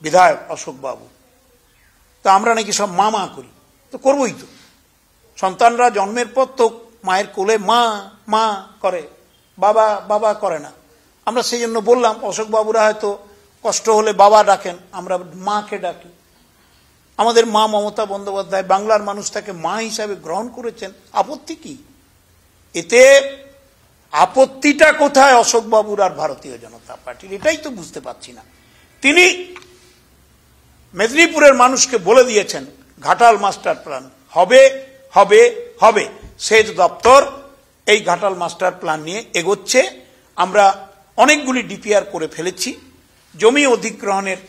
বিধায়ক অশোক বাবু, তা আমরা নাকি সব মা মা করি, তো করবই তো। সন্তানরা জন্মের পর তো মায়ের কোলে মা মা করে, বাবা বাবা করে না। আমরা সেই জন্য বললাম অশোক বাবুরা হয়তো কষ্ট হলে বাবা ডাকেন, আমরা মাকে ডাকি। আমাদের মা মমতা বন্দ্যোপাধ্যায় বাংলার মানুষ তাকে মা হিসাবে গ্রহণ করেছেন, আপত্তি কি এতে? আপত্তিটা কোথায় অশোক বাবুর আর ভারতীয় জনতা পার্টির? এটাই তো বুঝতে পারছি না। তিনি মেদিনীপুরের মানুষকে বলে দিয়েছেন ঘাটাল মাস্টার প্ল্যান হবে হবে হবে। সেচ দপ্তর এই ঘাটাল মাস্টার প্ল্যান নিয়ে এগোচ্ছে। আমরা অনেকগুলি ডিপিআর করে ফেলেছি। জমি অধিগ্রহণের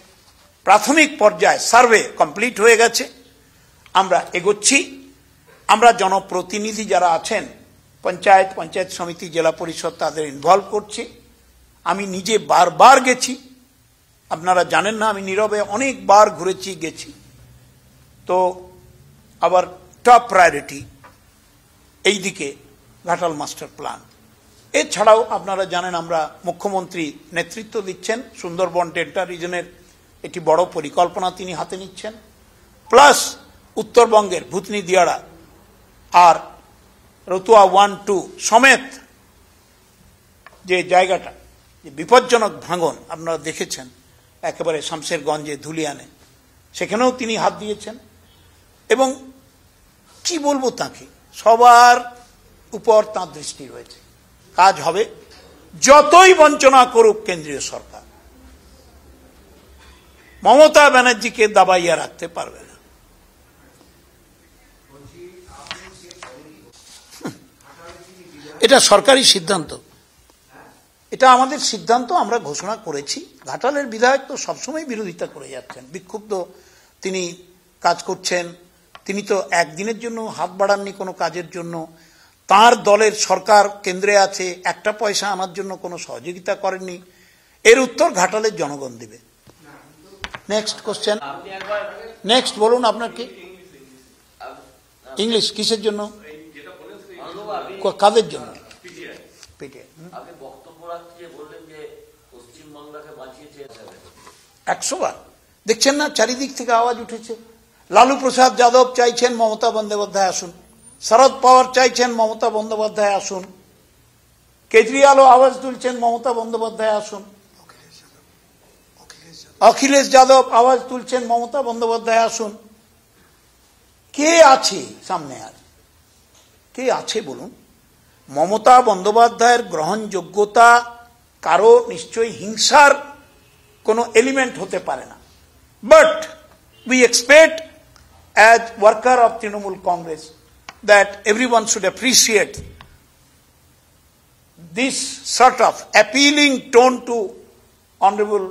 প্রাথমিক পর্যায়ে সার্ভে কমপ্লিট হয়ে গেছে, আমরা এগোচ্ছি। আমরা জনপ্রতিনিধি যারা আছেন, পঞ্চায়েত পঞ্চায়েত সমিতি জেলা পরিষদ, তাদের ইনভলভ করছি। আমি নিজে বারবার গেছি, আপনারা জানেন না, আমি নীরবে অনেকবার ঘুরেছি গেছি। তো আবার টপ প্রায়োরিটি এই দিকে ঘাটাল মাস্টার প্ল্যান। এছাড়াও আপনারা জানেন আমরা মুখ্যমন্ত্রী নেতৃত্ব দিচ্ছেন, সুন্দরবন ডেল্টা রিজনের একটি বড় পরিকল্পনা তিনি হাতে নিচ্ছেন। প্লাস উত্তরবঙ্গের ভূতনি দিয়াড়া আর রতুয়া 1-2 সমেত যে জায়গাটা, যে বিপজ্জনক ভাঙন আপনারা দেখেছেন একেবারে শামশেরগঞ্জে ধুলিয়ানে, সেখানেও তিনি হাত দিয়েছেন। এবং কি বলবো, তাকে সবার উপর তাঁর দৃষ্টি রয়েছে। কাজ হবে, যতই বঞ্চনা করুক কেন্দ্রীয় সরকার, মমতা ব্যানার্জিকে দাবাইয়া রাখতে পারবে না। এটা সরকারি সিদ্ধান্ত, এটা আমাদের সিদ্ধান্ত, আমরা ঘোষণা করেছি। ঘাটালের বিধায়ক তো সবসময় বিরোধিতা করে যাচ্ছেন, বিক্ষুব্ধ তিনি কাজ করছেন। তিনি তো একদিনের জন্য হাত বাড়াননি কোনো কাজের জন্য। তার দলের সরকার কেন্দ্রে আছে, একটা পয়সা আনার জন্য কোনো সহযোগিতা করেননি। এর উত্তর ঘাটালের জনগণ দেবে। নেক্সট কোশ্চেন, নেক্সট বলুন আপনার কি? ইংলিশ কিসের জন্য, কাদের জন্য? 100 বার দেখছেন না, চারিদিক থেকে আওয়াজ উঠেছে। লালু প্রসাদ যাদব চাইছেন মমতা বন্দ্যোপাধ্যায় আসুন, শরদ পাওয়ার চাইছেন মমতা বন্দ্যোপাধ্যায় আসুন, কেজরিওয়ালও আওয়াজ তুলছেন মমতা বন্দ্যোপাধ্যায় আসুন, অখিলেশ যাদব আওয়াজ তুলছেন মমতা বন্দ্যোপাধ্যায় আসুন। কে আছে সামনে? আর কে আছে বলুন? মমতা বন্দ্যোপাধ্যায়ের গ্রহণযোগ্যতা কারো নিশ্চয়ই হিংসার কোনো এলিমেন্ট হতে পারে না। But we expect as worker of Trinamool Congress that everyone should appreciate this sort of appealing tone to Honorable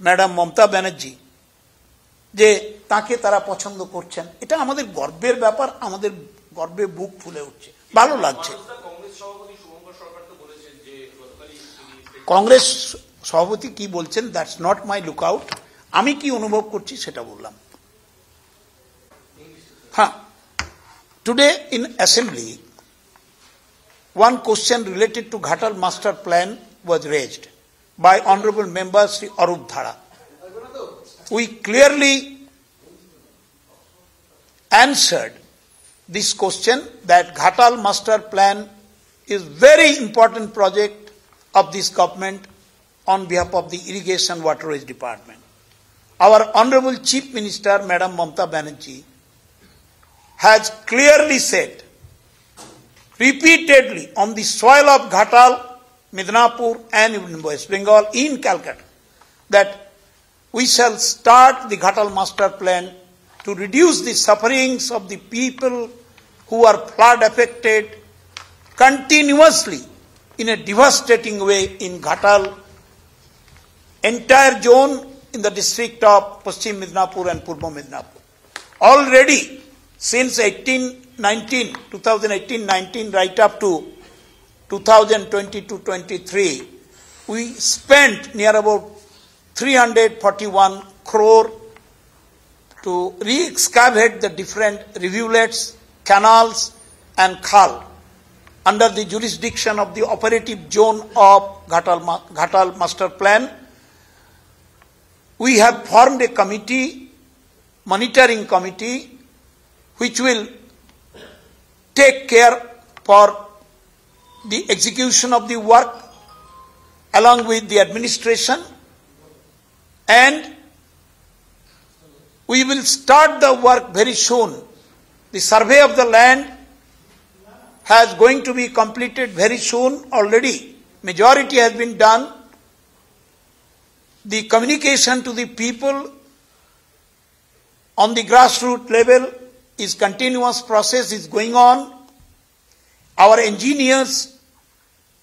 Madam Mamata Banerjee, যে তাকে তারা পছন্দ করছেন। এটা আমাদের গর্বের ব্যাপার, আমাদের গর্বে বুক ফুলে উঠছে, ভালো লাগছে। কংগ্রেস সভাপতি কি বলছেন, দ্যাটস নট মাই লুকআউট। আমি কি অনুভব করছি সেটা বললাম। হ্যাঁ, today in assembly one question related to Ghatal master plan was raised by honorable member Sri Arup Dhara. We clearly answered this question that Ghatal master plan is very important project of this government on behalf of the Irrigation Waterways Department. Our Honorable Chief Minister, Madam Mamata Banerjee, has clearly said repeatedly on the soil of Ghatal, Midnapur and West Bengal in Calcutta that we shall start the Ghatal master plan to reduce the sufferings of the people who are flood affected continuously in a devastating way in Ghatal, entire zone in the district of Paschim Midnapur and Purba Midnapur. Already since 2018-19 right up to 2022-23, we spent near about 341 crore to re-excavate the different rivulets, canals and khal under the jurisdiction of the operative zone of Ghatal master plan. we have formed a committee, monitoring committee, which will take care for the execution of the work along with the administration, and we will start the work very soon. The survey of the land has going to be completed very soon already. Majority has been done. The communication to the people on the grassroots level is continuous process is going on. Our engineers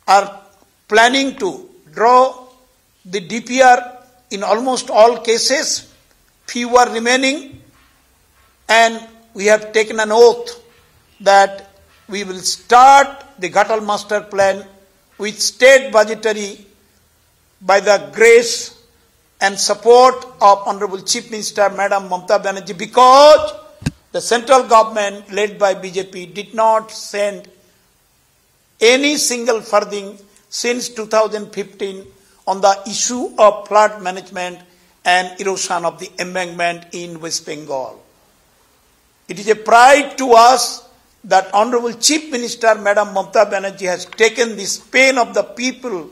are planning to draw the DPR in almost all cases. Few are remaining, and we have taken an oath that we will start the Ghatal Master Plan with state budgetary by the grace and support of Honorable Chief Minister Madam Mamata Banerjee, because the central government led by BJP did not send any single farthing since 2015 on the issue of flood management and erosion of the embankment in West Bengal. It is a pride to us that Honorable Chief Minister Madam Mamata Banerjee has taken this pain of the people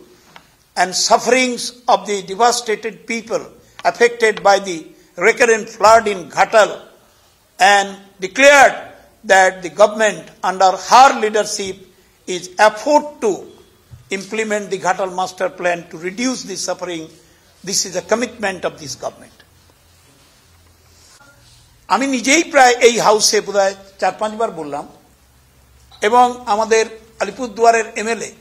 and sufferings of the devastated people affected by the recurrent flood in Ghatal and declared that the government under her leadership is effort to implement the Ghatal Master Plan to reduce the suffering. This is a commitment of this government. আমি নিজেই প্রায় এই হাউসে বোধহয় 4-5 বার বললাম, এবং আমাদের আলিপুরদুয়ারের MLA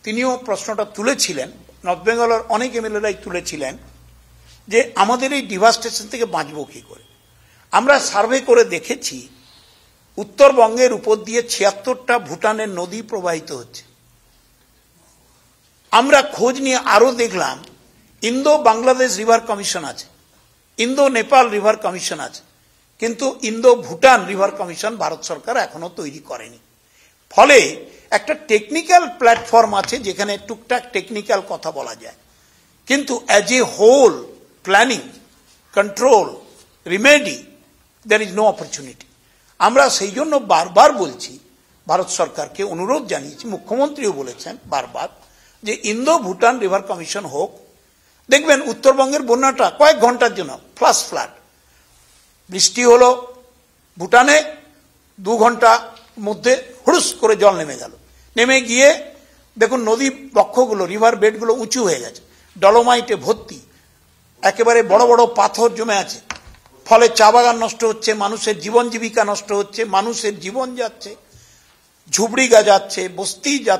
তিনিও প্রশ্নটা তুলেছিলেন, নর্থ বেঙ্গলের অনেক এমএলএরাই তুলেছিলেন যে আমাদের এই ডিভাস্টেশন থেকে বাঁচবো কি করে। আমরা সার্ভে করে দেখেছি উত্তরবঙ্গের উপর দিয়ে 76টা ভুটানের নদী প্রবাহিত হচ্ছে। আমরা খোঁজ নিয়ে আরো দেখলাম ইন্দো বাংলাদেশ রিভার কমিশন আছে, ইন্দো নেপাল রিভার কমিশন আছে, কিন্তু Indo Bhutan river commission Bharat সরকার এখনো তৈরি করেনি। ফলে একটা টেকনিক্যাল প্ল্যাটফর্ম আছে যেখানে টুকটাক টেকনিক্যাল কথা বলা যায়, কিন্তু as a whole planning, control, remedy there is no opportunity. আমরা সেই জন্য বারবার বলছি, ভারত সরকারকে অনুরোধ জানিয়েছি, মুখ্যমন্ত্রীও বলেছেন বারবার যে ইন্দো ভুটান রিভার কমিশন হোক। দেখবেন উত্তরবঙ্গের বন্যাটা কয়েক ঘন্টার জন্য ফ্লাশ ফ্লাড, বৃষ্টি হলো ভুটানে 2 ঘন্টা মধ্যে হুড়ুস করে জল নেমে গেল, নেমে গিয়ে দেখুন নদী বক্ষগুলো, রিভার বেডগুলো উঁচু হয়ে গেছে, ডলোমাইটে ভর্তি, একেবারে বড় বড় পাথর জমে আছে। ফলে চা বাগান নষ্ট হচ্ছে, মানুষের জীবন জীবিকা নষ্ট হচ্ছে, মানুষের জীবন যাচ্ছে, ঝুপড়ি গা যাচ্ছে, বস্তি যাচ্ছে।